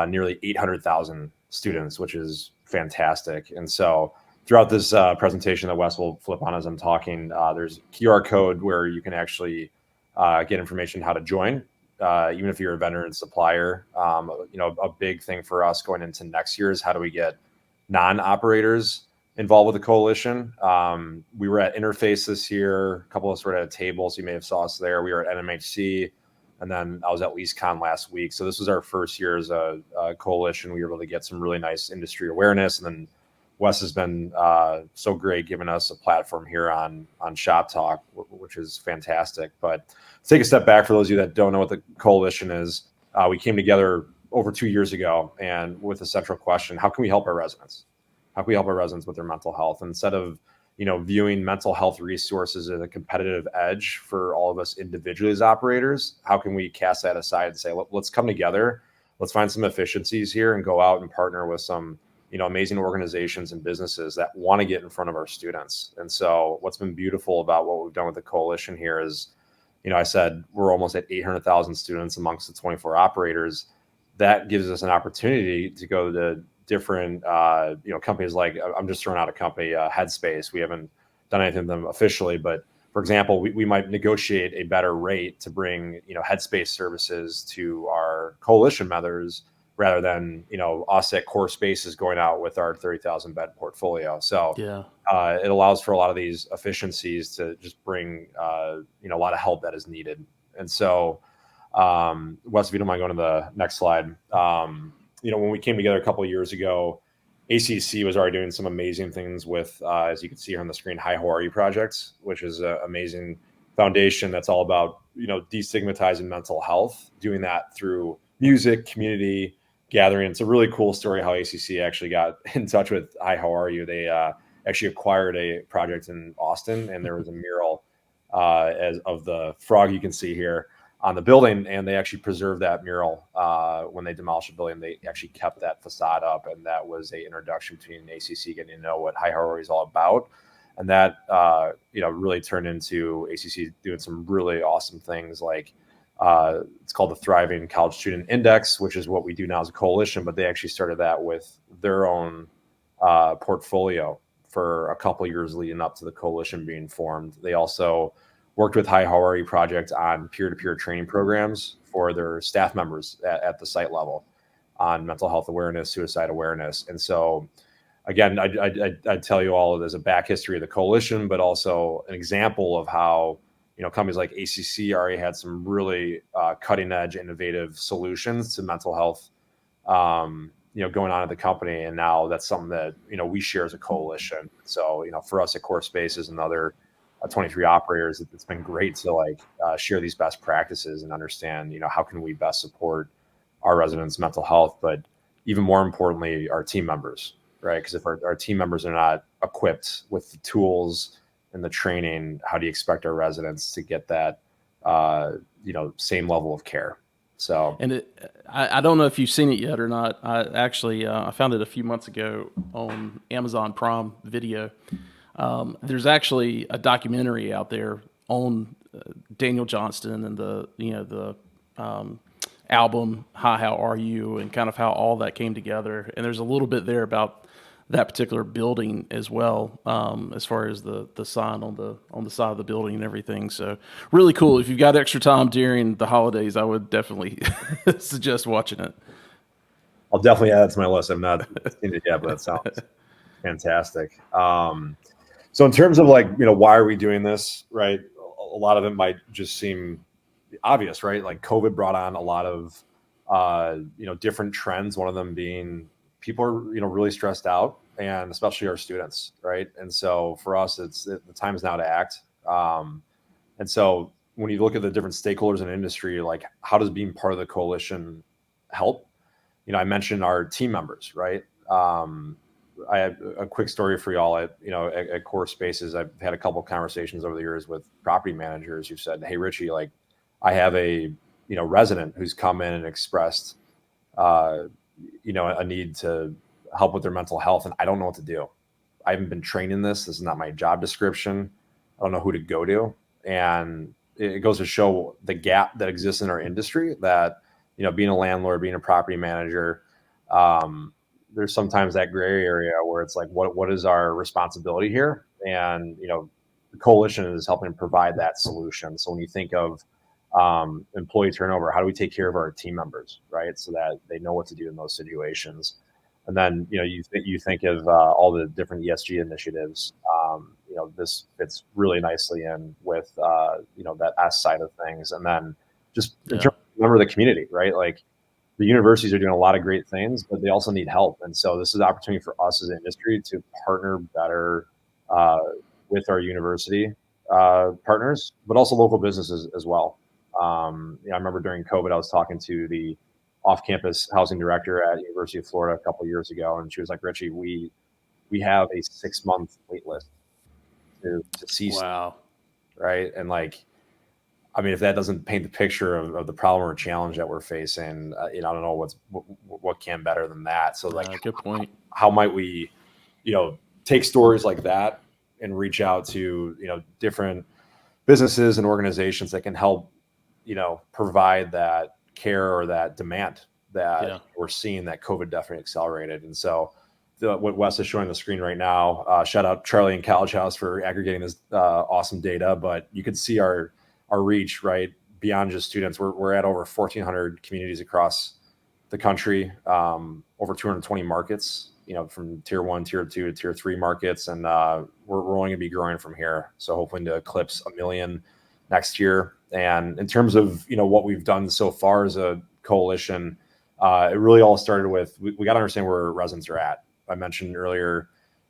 Speaker 8: nearly 800,000 students, which is fantastic. And so throughout this presentation that Wes will flip on as I'm talking, there's a QR code where you can actually get information how to join, even if you're a vendor and supplier. A big thing for us going into next year is how do we get non-operators involved with the coalition. We were at Interface this year. A couple of us were at a table, so you may have saw us there. We were at NMHC And then I was at LeaseCon last week. So this was our first year as a coalition. We were able to get some really nice industry awareness. And then Wes has been so great giving us a platform here on ShopTalk, which is fantastic. But to take a step back, for those of you that don't know what the coalition is, we came together over 2 years ago and with a central question: how can we help our residents? How can we help our residents with their mental health? And instead of viewing mental health resources as a competitive edge for all of us individually as operators, how can we cast that aside and say, let's come together, let's find some efficiencies here and go out and partner with some amazing organizations and businesses that want to get in front of our students. And so what's been beautiful about what we've done with the coalition here is, I said we're almost at 800,000 students amongst the 24 operators. That gives us an opportunity to go to different companies. Like, I'm just throwing out a company, Headspace. We haven't done anything with them officially, but for example, we might negotiate a better rate to bring Headspace services to our coalition members rather than us at Core Spaces going out with our 30,000 bed portfolio. So it allows for a lot of these efficiencies to just bring a lot of help that is needed. And so Wes, if you don't mind going to the next slide. When we came together a couple of years ago, ACC was already doing some amazing things with, as you can see here on the screen, Hi, How Are You projects, which is an amazing foundation that's all about, destigmatizing mental health, doing that through music, community gathering. It's a really cool story how ACC actually got in touch with Hi, How Are You. They actually acquired a project in Austin, and there was a mural of the frog you can see here on the building, and they actually preserved that mural when they demolished the building. They actually kept that facade up, and that was an introduction between ACC getting to know what Hi, How Are You is all about. And that really turned into ACC doing some really awesome things, like it's called the Thriving College Student Index, which is what we do now as a coalition, but they actually started that with their own portfolio for a couple of years leading up to the coalition being formed. They also worked with Hi, How Are You project on peer-to-peer training programs for their staff members at the site level on mental health awareness, suicide awareness. And so, again, I'd tell you all there's a back history of the coalition, but also an example of how companies like ACC already had some really cutting-edge, innovative solutions to mental health, going on at the company. And now that's something that we share as a coalition. So for us at Core Spaces and other 23 operators, it's been great to share these best practices and understand how can we best support our residents' mental health, but even more importantly, our team members, right? Because if our team members are not equipped with the tools and the training, how do you expect our residents to get that same level of care? So,
Speaker 1: and I don't know if you've seen it yet or not. I found it a few months ago on Amazon Prime Video. There's actually a documentary out there on Daniel Johnston and the album Hi, How Are You, and kind of how all that came together. And there's a little bit there about that particular building as well, as far as the sign on the side of the building and everything. So really cool. If you've got extra time during the holidays, I would definitely suggest watching it.
Speaker 8: I'll definitely add it to my list. I've not seen it yet, but that sounds fantastic. So in terms of why are we doing this, right? A lot of it might just seem obvious, right? Like COVID brought on a lot of, different trends. One of them being people are, really stressed out, and especially our students, right? And so for us, the time is now to act. And so when you look at the different stakeholders in the industry, how does being part of the coalition help? I mentioned our team members, right? I have a quick story for y'all at Core Spaces. I've had a couple of conversations over the years with property managers who said, "Hey, Richie, I have a, resident who's come in and expressed, a need to help with their mental health, and I don't know what to do. I haven't been trained in this. This is not my job description. I don't know who to go to." And it goes to show the gap that exists in our industry, that, being a landlord, being a property manager, there's sometimes that gray area where it's like, what is our responsibility here? And, the coalition is helping provide that solution. So when you think of employee turnover, how do we take care of our team members, right? So that they know what to do in those situations. And then, you think of all the different ESG initiatives. This fits really nicely in with, that S side of things. And then just in terms of a member of the community, right? Like the universities are doing a lot of great things, but they also need help. And so this is an opportunity for us as an industry to partner better with our university partners, but also local businesses as well. I remember during COVID, I was talking to the off-campus housing director at University of Florida a couple of years ago, and she was like, "Richie, we have a 6-month wait list to see
Speaker 1: Wow.
Speaker 8: right?" And like, I mean, if that doesn't paint the picture of the problem or challenge that we're facing, I don't know what can better than that. So like,
Speaker 1: good point.
Speaker 8: how might we, take stories like that and reach out to, different businesses and organizations that can help, provide that care or that demand that we're seeing that COVID definitely accelerated. And so what Wes is showing on the screen right now, shout out Charlie and College House for aggregating this awesome data, but you can see our reach, right, beyond just students. We're at over 1,400 communities across the country, over 220 markets, from tier 1, tier 2 to tier 3 markets. And we're only going to be growing from here. So hoping to eclipse 1 million next year. And in terms of, what we've done so far as a coalition, it really all started with, we got to understand where residents are at. I mentioned earlier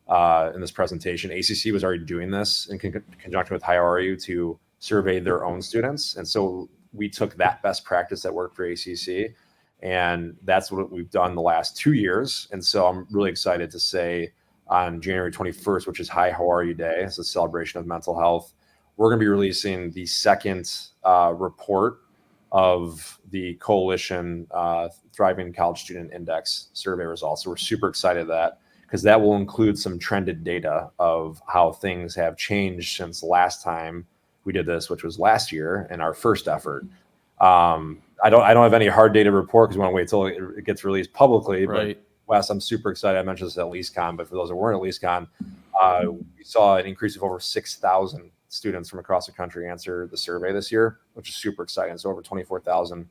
Speaker 8: in this presentation, ACC was already doing this in conjunction with How Are You to survey their own students. And so we took that best practice that worked for ACC, and that's what we've done the last 2 years. And so I'm really excited to say on January 21st, which is How Are You Day, it's a celebration of mental health, we're going to be releasing the second report of the Coalition Thriving College Student Index survey results. So we're super excited that, because that will include some trended data of how things have changed since last time we did this, which was last year in our first effort. I don't have any hard data report because we want to wait till it gets released publicly.
Speaker 1: Right.
Speaker 8: But Wes, I'm super excited. I mentioned this at LeaseCon, but for those that weren't at LeaseCon, we saw an increase of over 6,000 students from across the country answer the survey this year, which is super exciting. So over 24,000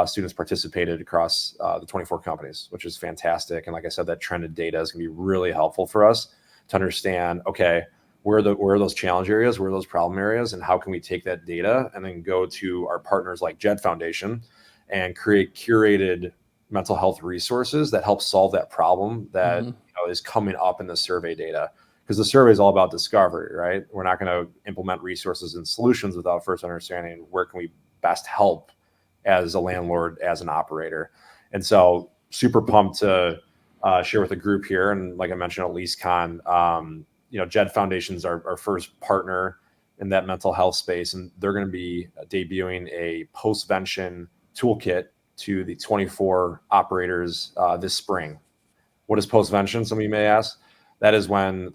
Speaker 8: students participated across the 24 companies, which is fantastic. And like I said, that trended data is going to be really helpful for us to understand, okay, where are those challenge areas, where are those problem areas, and how can we take that data and then go to our partners like JED Foundation and create curated mental health resources that help solve that problem that is coming up in the survey data. Because the survey is all about discovery, right? We're not going to implement resources and solutions without first understanding where can we best help as a landlord, as an operator. And so super pumped to share with the group here. And like I mentioned at LeaseCon, JED Foundation's our first partner in that mental health space. And they're going to be debuting a postvention toolkit to the 24 operators this spring. What is postvention? Some of you may ask. That is when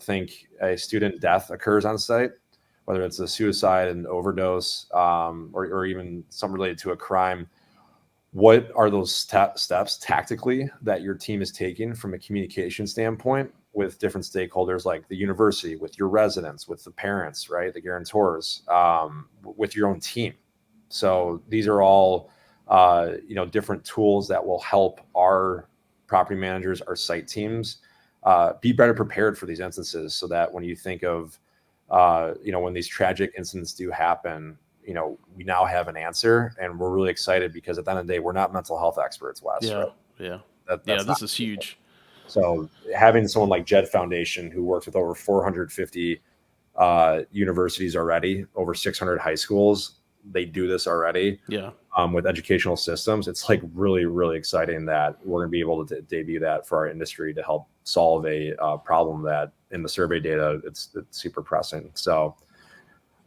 Speaker 8: a student death occurs on site, whether it's a suicide, an overdose, or even something related to a crime. What are those steps tactically that your team is taking from a communication standpoint with different stakeholders like the university, with your residents, with the parents, right, the guarantors, with your own team? So these are all different tools that will help our property managers, our site teams, be better prepared for these instances, so that when you think of, when these tragic incidents do happen, we now have an answer, and we're really excited because at the end of the day, we're not mental health experts, Wes.
Speaker 1: Yeah,
Speaker 8: right?
Speaker 1: yeah. This is huge.
Speaker 8: So having someone like JED Foundation, who works with over 450 universities already, over 600 high schools, they do this already.
Speaker 1: Yeah.
Speaker 8: With educational systems, it's like really, really exciting that we're going to be able to debut that for our industry to help solve a problem that in the survey data, it's super pressing. So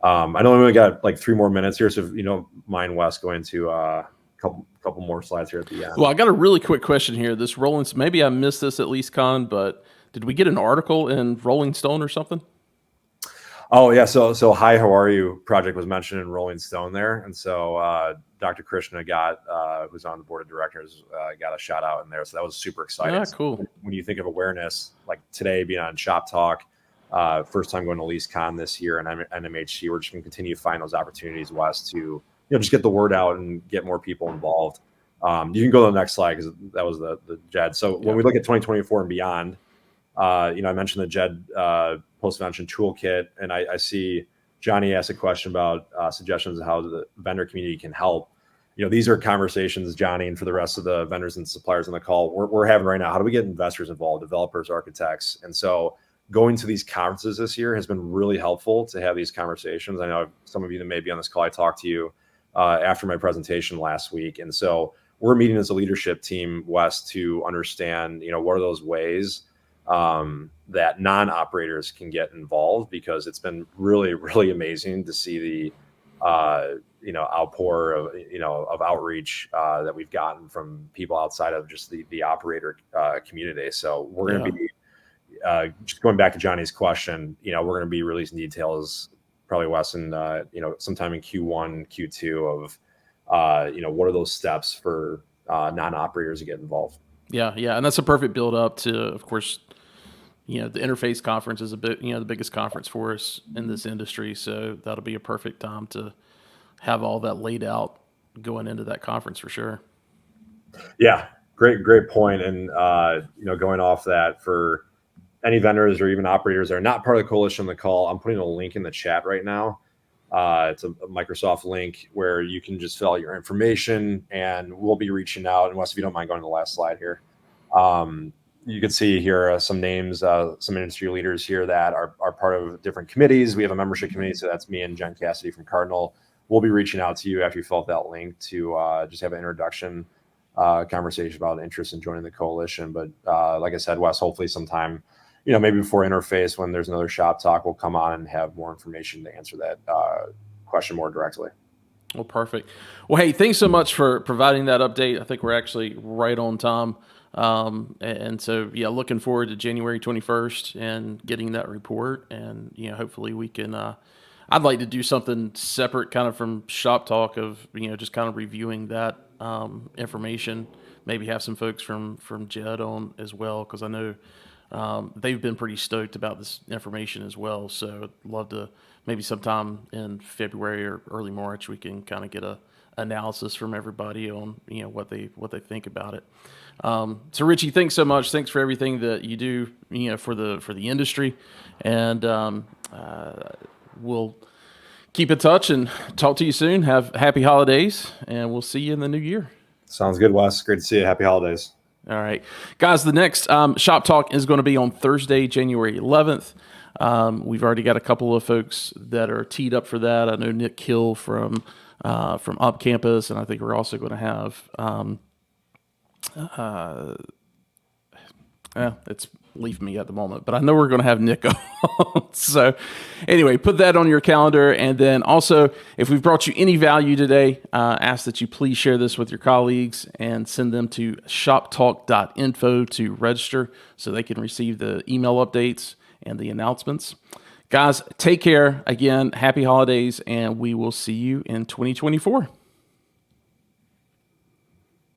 Speaker 8: I know we only got like 3 more minutes here. So if you don't mind, Wes, going to a couple more slides here at the end.
Speaker 1: Well, I got a really quick question here. This Rolling, maybe I missed this at LeaseCon, but did we get an article in Rolling Stone or something?
Speaker 8: Oh yeah, so Hi, How Are You project was mentioned in Rolling Stone there, and so Dr. Krishna who's on the board of directors, got a shout out in there. So that was super exciting.
Speaker 1: Yeah, cool.
Speaker 8: When you think of awareness, like today being on ShopTalk, first time going to LeaseCon this year, and NMHC, we're just going to continue to find those opportunities, Wes, to just get the word out and get more people involved. You can go to the next slide because that was the JED. So when we look at 2024 and beyond, I mentioned the JED postvention toolkit, and I see Johnny asked a question about suggestions of how the vendor community can help. these are conversations, Johnny, and for the rest of the vendors and suppliers on the call, we're having right now. How do we get investors involved, developers, architects? And so going to these conferences this year has been really helpful to have these conversations. I know some of you that may be on this call, I talked to you after my presentation last week. And so we're meeting as a leadership team, Wes, to understand, what are those ways that non-operators can get involved, because it's been really, really amazing to see the outpour of outreach that we've gotten from people outside of just the operator community. So we're going to be just going back to Johnny's question. We're going to be releasing details probably, Wes, in sometime in Q1, Q2 of what are those steps for non-operators to get involved.
Speaker 1: Yeah, and that's a perfect build up to, of course, the Interface conference is the biggest conference for us in this industry. So that'll be a perfect time to have all that laid out going into that conference for sure.
Speaker 8: Yeah, great point. And, going off that, for any vendors or even operators that are not part of the coalition on the call, I'm putting a link in the chat right now. It's a Microsoft link where you can just fill out your information, and we'll be reaching out. And Wes, if you don't mind going to the last slide here. You can see here some names, some industry leaders here that are part of different committees. We have a membership committee, so that's me and Jen Cassidy from Cardinal. We'll be reaching out to you after you fill out that link to just have an introduction conversation about interest in joining the coalition. But like I said, Wes, hopefully sometime, maybe before Interface, when there's another shop talk, we'll come on and have more information to answer that question more directly.
Speaker 1: Well, perfect. Well, hey, thanks so much for providing that update. I think we're actually right on time. And so, looking forward to January 21st and getting that report. And, hopefully we can, I'd like to do something separate kind of from Shop Talk of, just kind of reviewing that information, maybe have some folks from JED on as well, because I know they've been pretty stoked about this information as well. So I'd love to maybe sometime in February or early March, we can kind of get a analysis from everybody on, what they think about it. So Richie, thanks so much. Thanks for everything that you do, for the industry, and we'll keep in touch and talk to you soon. Have happy holidays, and we'll see you in the new year.
Speaker 8: Sounds good, Wes. Great to see you. Happy holidays.
Speaker 1: All right, guys, the next Shop Talk is going to be on Thursday, January 11th. We've already got a couple of folks that are teed up for that. I know Nick Kill from Up Campus, and I think we're also going to have it's leaving me at the moment, but I know we're going to have Nick on. So anyway, put that on your calendar. And then also, if we've brought you any value today, ask that you please share this with your colleagues and send them to shoptalk.info to register so they can receive the email updates and the announcements. Guys, take care. Again, happy holidays, and we will see you in 2024.